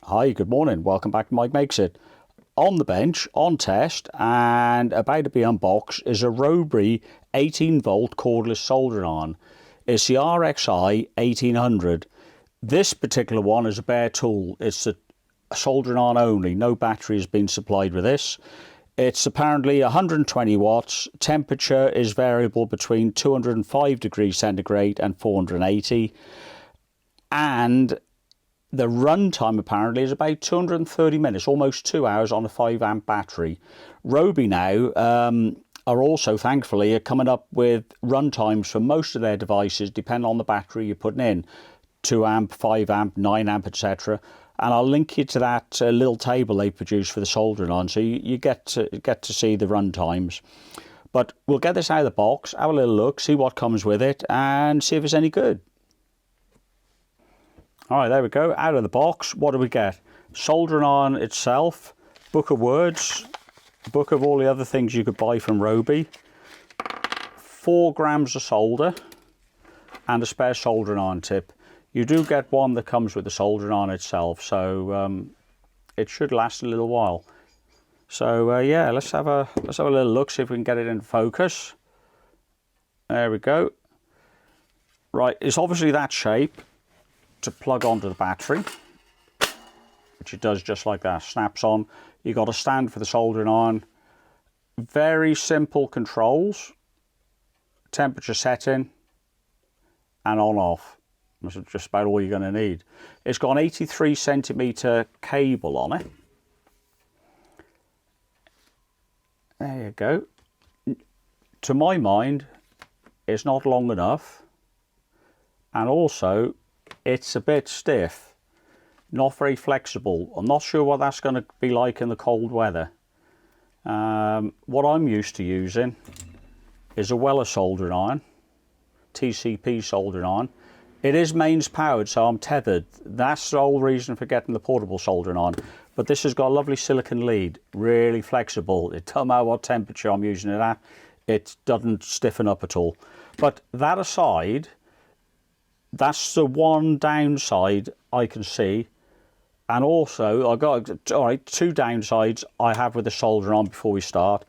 Hi, good morning. Welcome back to Mike Makes It. On the bench, on test, and about to be unboxed is a Ryobi 18-volt cordless soldering iron. It's the RSI 1800. This particular one is a bare tool. It's a soldering iron only. No battery has been supplied with this. It's apparently 120 watts. Temperature is variable between 205 degrees centigrade and 480. And the run time apparently is about 230 minutes, almost 2 hours on a 5 amp battery. Ryobi now are also thankfully coming up with run times for most of their devices, depending on the battery you're putting in. 2 amp, 5 amp, 9 amp, etc. And I'll link you to that little table they produce for the soldering iron, so you get to see the run times. But we'll get this out of the box, have a little look, see what comes with it, and see if it's any good. Alright, there we go, out of the box. What do we get? Soldering iron itself, book of words, book of all the other things you could buy from Ryobi, 4 grams of solder, and a spare soldering iron tip. You do get one that comes with the soldering iron itself, so it should last a little while. So yeah, let's have a little look, see if we can get it in focus. There we go. Right, it's obviously that shape to plug onto the battery, which it does just like that, snaps on. You got a stand for the soldering iron. Very simple controls, temperature setting and on off. That's just about all you're going to need. It's got an 83 centimeter cable on it. There you go. To my mind, it's not long enough, and also it's a bit stiff, not very flexible. I'm not sure what that's going to be like in the cold weather. What I'm used to using is a Weller soldering iron, TCP soldering iron. It is mains powered, so I'm tethered. That's the whole reason for getting the portable soldering iron. But this has got a lovely silicon lead, really flexible. It doesn't matter what temperature I'm using it at, it doesn't stiffen up at all. But that aside, that's the one downside I can see. And also, I got 2 downsides I have with the soldering on before we start.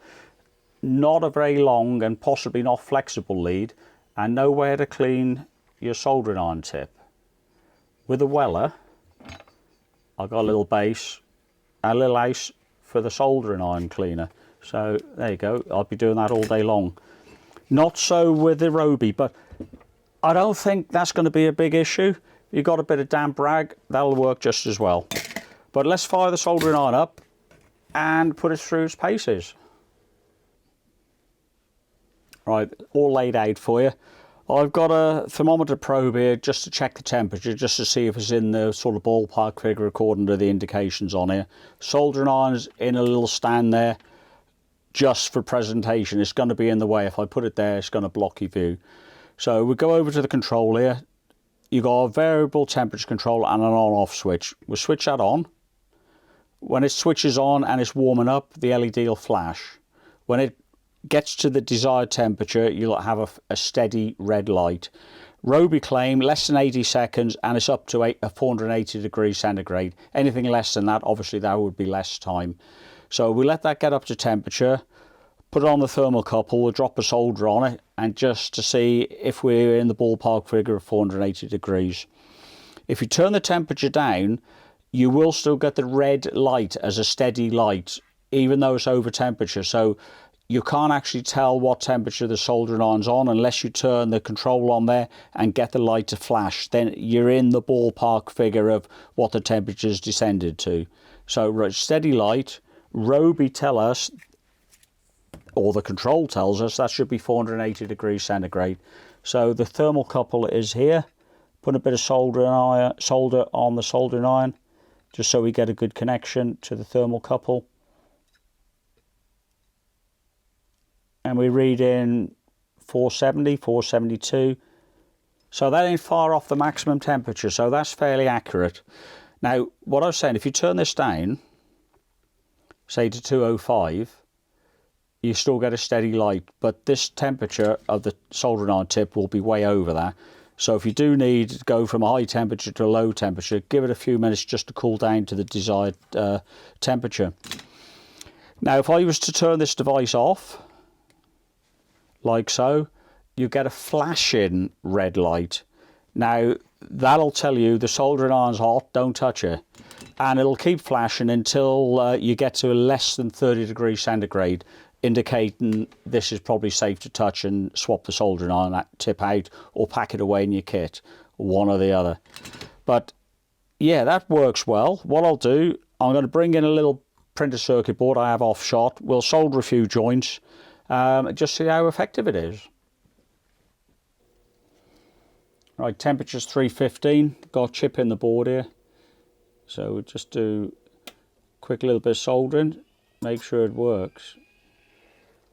Not a very long and possibly not flexible lead, and nowhere to clean your soldering iron tip. With the Weller, I've got a little base, a little ice for the soldering iron cleaner. So there you go, I'll be doing that all day long. Not so with the Ryobi, but I don't think that's going to be a big issue. You've got a bit of damp rag, that'll work just as well. But let's fire the soldering iron up and put it through its paces. Right, all laid out for you. I've got a thermometer probe here just to check the temperature, just to see if it's in the sort of ballpark figure according to the indications on here. Soldering iron's in a little stand there just for presentation. It's going to be in the way. If I put it there, it's going to block your view. So we go over to the control here. You've got a variable temperature control and an on-off switch. We'll switch that on. When it switches on and it's warming up, the LED will flash. When it gets to the desired temperature, you'll have a steady red light. Ryobi claim less than 80 seconds and it's up to 480 degrees centigrade. Anything less than that, obviously that would be less time. So we let that get up to temperature, put it on the thermocouple, we'll drop a solder on it, and just to see if we're in the ballpark figure of 480 degrees. If you turn the temperature down, you will still get the red light as a steady light, even though it's over temperature. So you can't actually tell what temperature the soldering iron's on unless you turn the control on there and get the light to flash. Then you're in the ballpark figure of what the temperature's descended to. So steady light. Ryobi tell us, or the control tells us, that should be 480 degrees centigrade. So the thermocouple is here. Put a bit of solder on the soldering iron, just so we get a good connection to the thermocouple. And we read in 470, 472. So that ain't far off the maximum temperature, so that's fairly accurate. Now, what I was saying, if you turn this down, say to 205, you still get a steady light, but this temperature of the soldering iron tip will be way over that. So if you do need to go from a high temperature to a low temperature, give it a few minutes just to cool down to the desired temperature. Now, if I was to turn this device off, like so, you get a flashing red light. Now, that'll tell you the soldering iron's hot, don't touch it. And it'll keep flashing until you get to less than 30 degrees centigrade, indicating this is probably safe to touch and swap the soldering iron tip out or pack it away in your kit, one or the other. But yeah, that works well. What I'll do, I'm going to bring in a little printed circuit board I have off shot. We'll solder a few joints, just see how effective it is. Right, temperature's 315, got a chip in the board here. So we'll just do a quick little bit of soldering, make sure it works.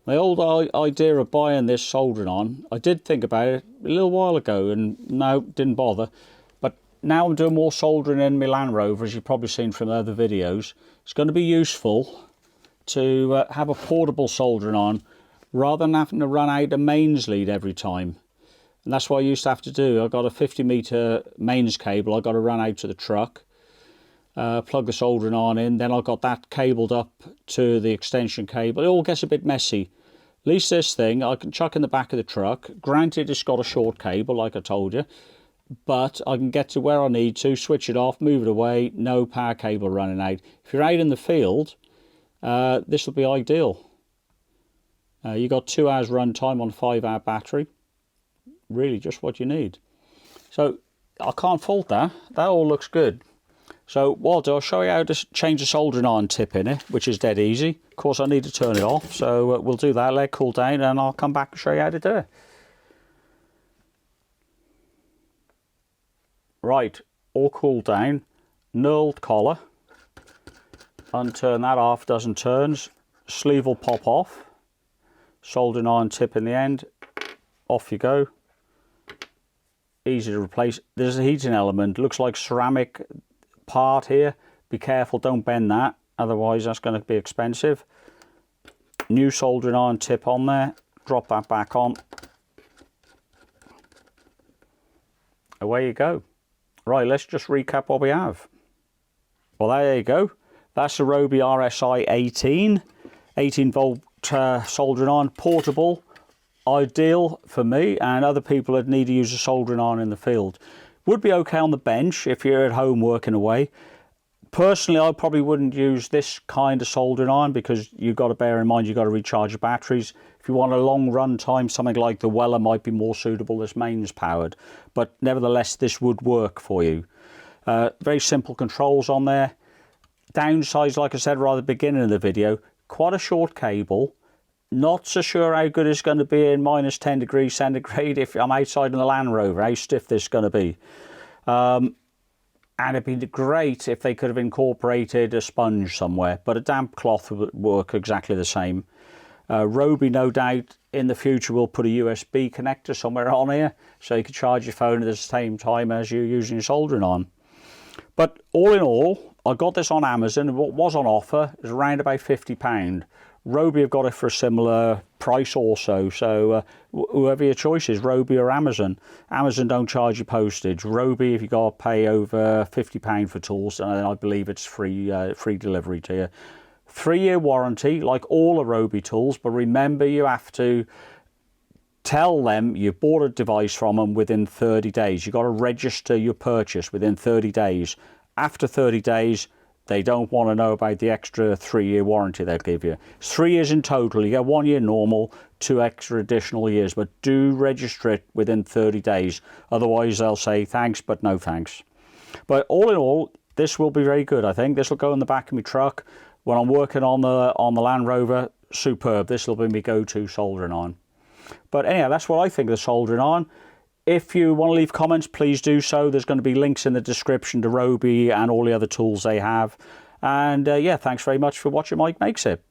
My old idea of buying this soldering on, I did think about it a little while ago and no, didn't bother. But now I'm doing more soldering in my Land Rover, as you've probably seen from the other videos. It's going to be useful to have a portable soldering on rather than having to run out a mains lead every time. And that's what I used to have to do. I've got a 50-metre mains cable I've got to run out to the truck, plug the soldering iron in, then I've got that cabled up to the extension cable. It all gets a bit messy. At least this thing I can chuck in the back of the truck. Granted, it's got a short cable, like I told you, but I can get to where I need to, switch it off, move it away, no power cable running out. If you're out in the field, this will be ideal. You've got 2 hours run time on a 5-hour battery. Really just what you need. So I can't fault that. That all looks good. So what I'll do, I'll show you how to change the soldering iron tip in it, which is dead easy. Of course, I need to turn it off, so we'll do that, let it cool down, and I'll come back and show you how to do it. Right, all cooled down, knurled collar. Unturn that half dozen turns. Sleeve will pop off. Soldering iron tip in the end. Off you go. Easy to replace. There's a heating element, looks like ceramic part here. Be careful, don't bend that, otherwise that's going to be expensive. New soldering iron tip on there, drop that back on. Away you go. Right, let's just recap what we have. Well, there you go. That's a Ryobi RSI-18, 18-volt soldering iron, portable. Ideal for me and other people that need to use a soldering iron in the field. Would be okay on the bench if you're at home working away. Personally, I probably wouldn't use this kind of soldering iron because you've got to bear in mind you've got to recharge your batteries. If you want a long run time, something like the Weller might be more suitable that's mains powered. But nevertheless, this would work for you. Very simple controls on there. Downsides, like I said right at the beginning of the video, quite a short cable. Not so sure how good it's going to be in minus 10 degrees centigrade if I'm outside in the Land Rover, how stiff this is going to be. And it'd be great if they could have incorporated a sponge somewhere, but a damp cloth would work exactly the same. Ryobi, no doubt, in the future will put a USB connector somewhere on here, so you can charge your phone at the same time as you're using your soldering iron. But all in all, I got this on Amazon, and what was on offer is around about £50. Ryobi have got it for a similar price also, so whoever your choice is, Ryobi or Amazon. Amazon don't charge you postage. Ryobi, if you got to pay over £50 for tools, and I believe it's free delivery to you. 3-year warranty, like all the Ryobi tools, but remember you have to tell them you bought a device from them within 30 days. You've got to register your purchase within 30 days. After 30 days, they don't want to know about the extra 3-year warranty they'll give you. It's 3 years in total. You get 1 year normal, 2 extra additional years, but do register it within 30 days. Otherwise, they'll say thanks, but no thanks. But all in all, this will be very good, I think. This will go in the back of my truck. When I'm working on the Land Rover, superb. This will be my go-to soldering iron. But anyhow, that's what I think of the soldering iron. If you want to leave comments, please do so. There's going to be links in the description to Ryobi and all the other tools they have. And yeah, thanks very much for watching Mike Makes It.